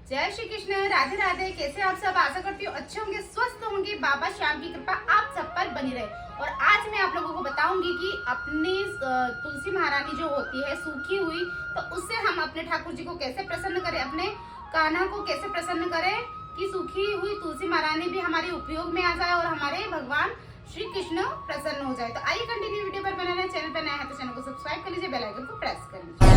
जय श्री कृष्ण, राधे राधे। कैसे आप सब? आशा करती हूँ अच्छे होंगे, स्वस्थ होंगे। बाबा श्याम की कृपा आप सब पर बनी रहे। और आज मैं आप लोगों को बताऊंगी कि अपनी तुलसी महारानी जो होती है सूखी हुई, तो उससे हम अपने ठाकुर जी को कैसे प्रसन्न करें, अपने कान्हा को कैसे प्रसन्न करें कि सूखी हुई तुलसी महारानी भी हमारे उपयोग में आ जाए और हमारे भगवान श्री कृष्ण प्रसन्न हो जाए। तो आइए कंटिन्यू वीडियो पर बने रहें। चैनल पर नया है तो चैनल को सब्सक्राइब कर लीजिए, बेल आइकन को प्रेस कर लीजिए।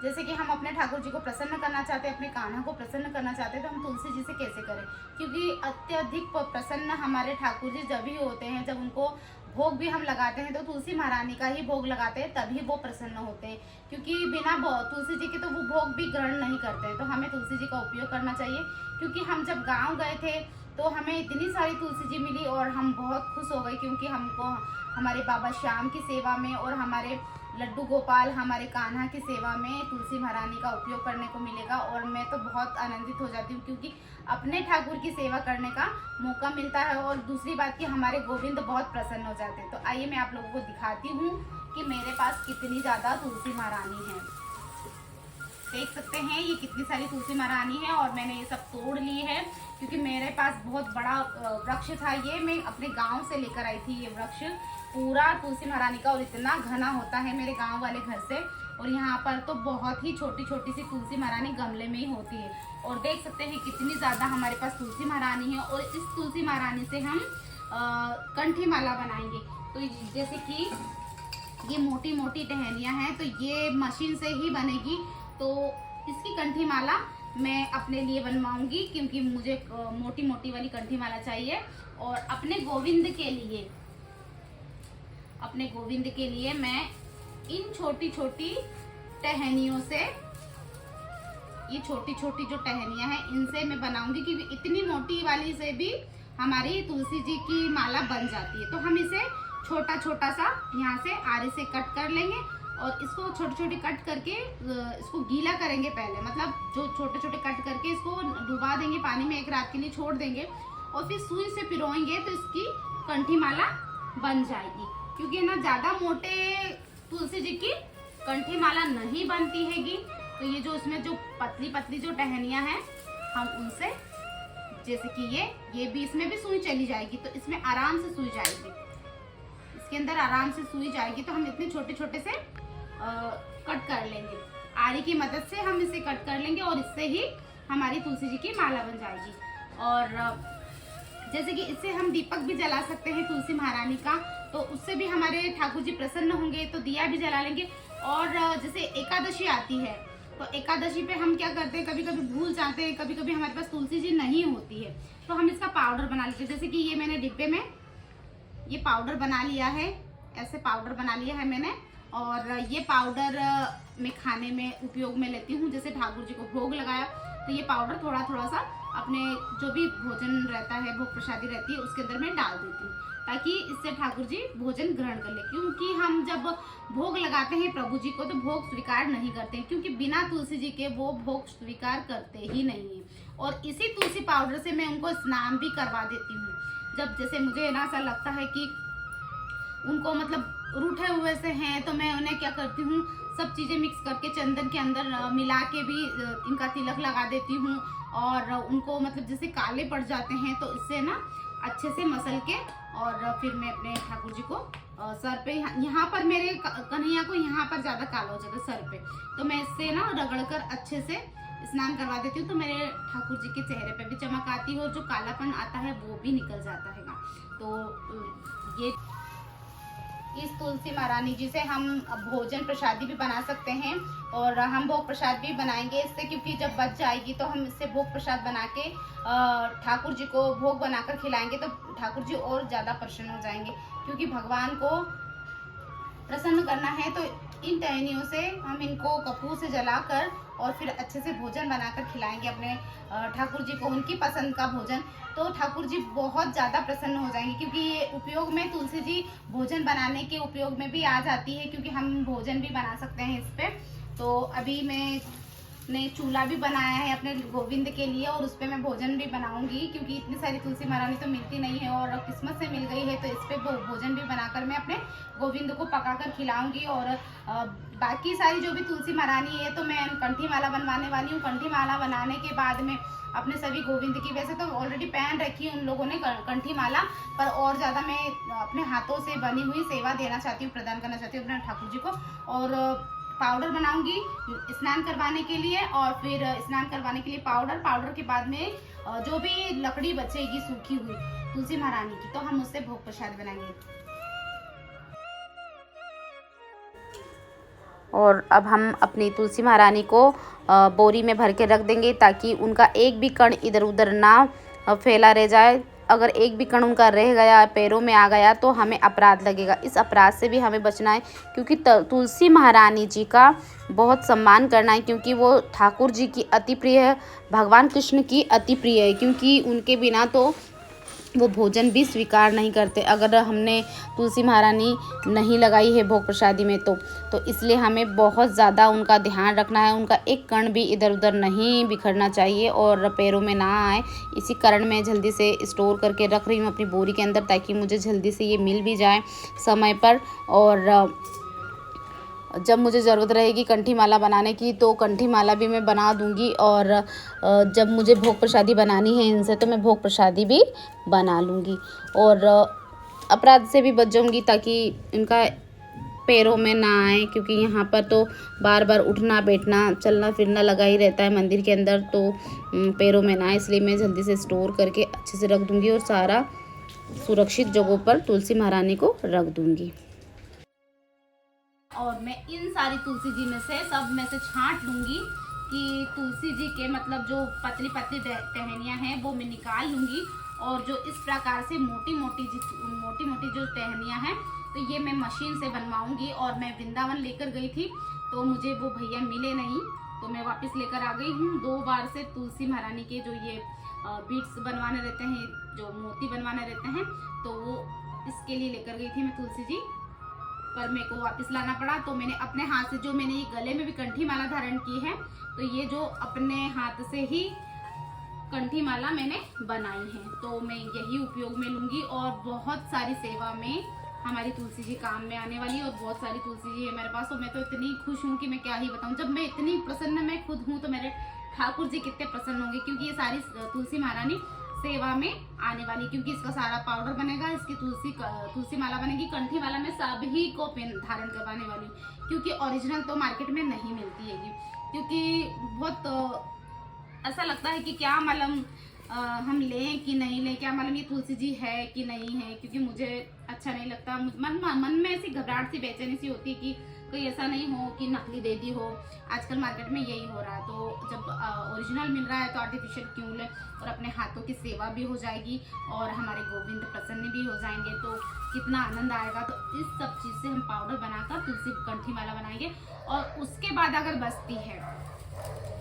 जैसे कि हम अपने ठाकुर जी को प्रसन्न करना चाहते हैं, अपने कान्हा को प्रसन्न करना चाहते हैं, तो हम तुलसी जी से कैसे करें? क्योंकि अत्यधिक प्रसन्न हमारे ठाकुर जी जब ही होते हैं जब उनको भोग भी हम लगाते हैं तो तुलसी महारानी का ही भोग लगाते हैं, तभी वो प्रसन्न होते हैं। क्योंकि बिना तुलसी जी के तो वो भोग भी ग्रहण नहीं करते हैं। तो हमें तुलसी जी का उपयोग करना चाहिए। क्योंकि हम जब गाँव गए थे तो हमें इतनी सारी तुलसी जी मिली और हम बहुत खुश हो गए, क्योंकि हमको हमारे बाबा श्याम की सेवा में और हमारे लड्डू गोपाल हमारे कान्हा की सेवा में तुलसी महारानी का उपयोग करने को मिलेगा। और मैं तो बहुत आनंदित हो जाती हूँ, क्योंकि अपने ठाकुर की सेवा करने का मौका मिलता है। और दूसरी बात कि हमारे गोविंद बहुत प्रसन्न हो जाते हैं। तो आइए मैं आप लोगों को दिखाती हूँ कि मेरे पास कितनी ज़्यादा तुलसी महारानी है। देख सकते हैं ये कितनी सारी तुलसी महारानी है और मैंने ये सब तोड़ ली है, क्योंकि मेरे पास बहुत बड़ा वृक्ष था। ये मैं अपने गांव से लेकर आई थी। ये वृक्ष पूरा तुलसी महारानी का और इतना घना होता है मेरे गांव वाले घर से। और यहाँ पर तो बहुत ही छोटी छोटी सी तुलसी महारानी गमले में ही होती है। और देख सकते हैं कितनी ज़्यादा हमारे पास तुलसी महारानी है। और इस तुलसी महारानी से हम कंठी माला बनाएंगे। तो जैसे कि ये मोटी मोटी टहनियाँ हैं, तो ये मशीन से ही बनेगी। तो इसकी कंठी माला मैं अपने लिए बनवाऊंगी, क्योंकि मुझे मोटी मोटी वाली कंठी माला चाहिए। और अपने गोविंद के लिए मैं इन छोटी छोटी टहनियों से, ये छोटी छोटी जो टहनियां हैं इनसे मैं बनाऊंगी, क्योंकि इतनी मोटी वाली से भी हमारी तुलसी जी की माला बन जाती है। तो हम इसे छोटा छोटा सा यहाँ से आरे से कट कर लेंगे और इसको छोटे छोटे कट करके इसको गीला करेंगे पहले। मतलब जो छोटे छोटे कट करके इसको डुबा देंगे पानी में, एक रात के लिए छोड़ देंगे और फिर सुई से पिरोएंगे तो इसकी कंठी माला बन जाएगी। क्योंकि ना ज़्यादा मोटे तुलसी जी की कंठी माला नहीं बनती हैगी। तो ये जो इसमें जो पतली पतली जो टहनियाँ हैं, हम उनसे, जैसे कि ये भी, इसमें भी सुई चली जाएगी तो इसमें आराम से सुई जाएगी, इसके अंदर आराम से सुई जाएगी। तो हम इतने छोटे छोटे से कट कर लेंगे। आरी की मदद से हम इसे कट कर लेंगे और इससे ही हमारी तुलसी जी की माला बन जाएगी। और जैसे कि इससे हम दीपक भी जला सकते हैं तुलसी महारानी का, तो उससे भी हमारे ठाकुर जी प्रसन्न होंगे। तो दिया भी जला लेंगे। और जैसे एकादशी आती है तो एकादशी पे हम क्या करते हैं, कभी कभी भूल जाते हैं, कभी कभी हमारे पास तुलसी जी नहीं होती है, तो हम इसका पाउडर बना लेते हैं। जैसे कि ये मैंने डिब्बे में ये पाउडर बना लिया है, ऐसे पाउडर बना लिया है मैंने। और ये पाउडर मैं खाने में उपयोग में लेती हूँ। जैसे ठाकुर जी को भोग लगाया तो ये पाउडर थोड़ा थोड़ा सा अपने जो भी भोजन रहता है, भोग प्रसादी रहती है, उसके अंदर मैं डाल देती हूँ, ताकि इससे ठाकुर जी भोजन ग्रहण कर ले। क्योंकि हम जब भोग लगाते हैं प्रभु जी को तो भोग स्वीकार नहीं करते हैं, क्योंकि बिना तुलसी जी के वो भोग स्वीकार करते ही नहीं है। और इसी तुलसी पाउडर से मैं उनको स्नान भी करवा देती हूँ। जब जैसे मुझे ना ऐसा लगता है कि उनको मतलब रूठे हुए से हैं, तो मैं उन्हें क्या करती हूँ, सब चीज़ें मिक्स करके चंदन के अंदर मिला के भी इनका तिलक लगा देती हूँ। और उनको मतलब जैसे काले पड़ जाते हैं तो इससे ना अच्छे से मसल के और फिर मैं अपने ठाकुर जी को सर पे, यहाँ पर मेरे कन्हैया को यहाँ पर ज़्यादा काला हो जाता है सर पे, तो मैं इससे ना रगड़कर अच्छे से स्नान करवा देती हूँ। तो मेरे ठाकुर जी के चेहरे पे भी चमक आती है और जो कालापन आता है वो भी निकल जाता है। तो ये इस तुलसी महारानी जी से हम भोजन प्रसादी भी बना सकते हैं और हम भोग प्रसाद भी बनाएंगे इससे, क्योंकि जब बच जाएगी तो हम इससे भोग प्रसाद बना के ठाकुर जी को भोग बनाकर खिलाएंगे तो ठाकुर जी और ज़्यादा प्रसन्न हो जाएंगे। क्योंकि भगवान को प्रसन्न करना है तो इन टहनियों से हम इनको कपूर से जलाकर और फिर अच्छे से भोजन बनाकर खिलाएंगे अपने ठाकुर जी को, उनकी पसंद का भोजन। तो ठाकुर जी बहुत ज़्यादा प्रसन्न हो जाएंगे, क्योंकि ये उपयोग में तुलसी जी भोजन बनाने के उपयोग में भी आ जाती है, क्योंकि हम भोजन भी बना सकते हैं इस पर। तो अभी मैं ने चूल्हा भी बनाया है अपने गोविंद के लिए, और उस पर मैं भोजन भी बनाऊंगी, क्योंकि इतनी सारी तुलसी महारानी तो मिलती नहीं है और किस्मत से मिल गई है, तो इस पर भोजन भी बनाकर मैं अपने गोविंद को पकाकर खिलाऊंगी। और बाकी सारी जो भी तुलसी महारानी है तो मैं कंठी माला बनवाने वाली हूँ। कंठी माला बनाने के बाद में अपने सभी गोविंद की, वैसे तो ऑलरेडी पहन रखी है उन लोगों ने कंठी माला, पर और ज़्यादा मैं अपने हाथों से बनी हुई सेवा देना चाहती हूँ, प्रदान करना चाहती हूँ अपने ठाकुर जी को। और पाउडर बनाऊंगी स्नान करवाने के लिए, और फिर स्नान करवाने के लिए पाउडर के बाद में जो भी लकड़ी बचेगी सूखी हुई तुलसी महारानी की, तो हम उससे भोग प्रसाद बनाएंगे। और अब हम अपनी तुलसी महारानी को बोरी में भर के रख देंगे, ताकि उनका एक भी कण इधर उधर ना फैला रह जाए। अगर एक भी कण उनका रह गया, पैरों में आ गया, तो हमें अपराध लगेगा। इस अपराध से भी हमें बचना है, क्योंकि तुलसी महारानी जी का बहुत सम्मान करना है, क्योंकि वो ठाकुर जी की अति प्रिय है, भगवान कृष्ण की अति प्रिय है, क्योंकि उनके बिना तो वो भोजन भी स्वीकार नहीं करते। अगर हमने तुलसी महारानी नहीं लगाई है भोग प्रसादी में तो इसलिए हमें बहुत ज़्यादा उनका ध्यान रखना है। उनका एक कण भी इधर उधर नहीं बिखरना चाहिए और पैरों में ना आए। इसी कारण मैं जल्दी से स्टोर करके रख रही हूँ अपनी बोरी के अंदर, ताकि मुझे जल्दी से ये मिल भी जाए समय पर। और जब मुझे ज़रूरत रहेगी कंठी माला बनाने की तो कंठी माला भी मैं बना दूंगी, और जब मुझे भोग प्रसादी बनानी है इनसे तो मैं भोग प्रसादी भी बना लूँगी, और अपराध से भी बच जाऊँगी, ताकि इनका पैरों में ना आए, क्योंकि यहाँ पर तो बार बार उठना बैठना चलना फिरना लगा ही रहता है मंदिर के अंदर, तो पैरों में ना आए। इसलिए मैं जल्दी से स्टोर करके अच्छे से रख दूँगी और सारा सुरक्षित जगहों पर तुलसी महारानी को रख दूँगी। और मैं इन सारी तुलसी जी में से सब में से छांट लूँगी कि तुलसी जी के मतलब जो पतली पतली टहनियाँ हैं वो मैं निकाल लूँगी, और जो इस प्रकार से मोटी मोटी जो टहनियाँ हैं तो ये मैं मशीन से बनवाऊँगी। और मैं वृंदावन लेकर गई थी तो मुझे वो भैया मिले नहीं, तो मैं वापस लेकर आ गई हूँ। 2 बार से तुलसी महारानी के जो ये बीड्स बनवाने रहते हैं, जो मोती बनवाने रहते हैं, तो वो इसके लिए लेकर गई थी मैं तुलसी जी, पर मेरे को वापस लाना पड़ा। तो मैंने अपने हाथ से, जो मैंने ये गले में भी कंठी माला धारण की है, तो ये जो अपने हाथ से ही कंठी माला मैंने बनाई है, तो मैं यही उपयोग में लूँगी। और बहुत सारी सेवा में हमारी तुलसी जी काम में आने वाली है, और बहुत सारी तुलसी जी है मेरे पास। तो मैं तो इतनी खुश हूँ कि मैं क्या ही बताऊँ। जब मैं इतनी प्रसन्न मैं खुद हूँ तो मेरे ठाकुर जी कितने प्रसन्न होंगे, क्योंकि ये सारी तुलसी महारानी सेवा में आने वाली, क्योंकि इसका सारा पाउडर बनेगा, इसकी तुलसी माला बनेगी। कंठी माला में सभी को धारण करवाने वाली, क्योंकि ओरिजिनल तो मार्केट में नहीं मिलती है, क्योंकि बहुत ऐसा लगता है कि क्या मालूम हम लें कि नहीं लें, क्या मालूम ये तुलसी जी है कि नहीं है, क्योंकि मुझे अच्छा नहीं लगता। मन में ऐसी घबराहट सी बेचैनी सी होती है कि कोई ऐसा नहीं हो कि नकली दे दी हो। आजकल मार्केट में यही हो रहा है, तो जब ओरिजिनल मिल रहा है तो आर्टिफिशियल क्यों लें, और अपने हाथों की सेवा भी हो जाएगी और हमारे गोविंद प्रसन्न भी हो जाएंगे, तो कितना आनंद आएगा। तो इस सब चीज़ से हम पाउडर बनाकर तुलसी कंठी माला बनाएंगे। और उसके बाद अगर बचती है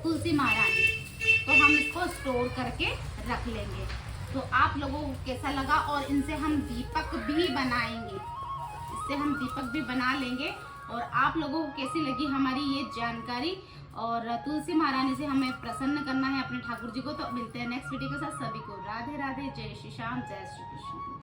तुलसी महारानी तो हम इसको स्टोर करके रख लेंगे। तो आप लोगों को कैसा लगा, और इनसे हम दीपक भी बनाएंगे, इससे हम दीपक भी बना लेंगे। और आप लोगों को कैसी लगी हमारी ये जानकारी, और तुलसी महारानी से हमें प्रसन्न करना है अपने ठाकुर जी को। तो मिलते हैं नेक्स्ट वीडियो के साथ। सभी को राधे राधे, जय श्री श्याम, जय श्री कृष्ण।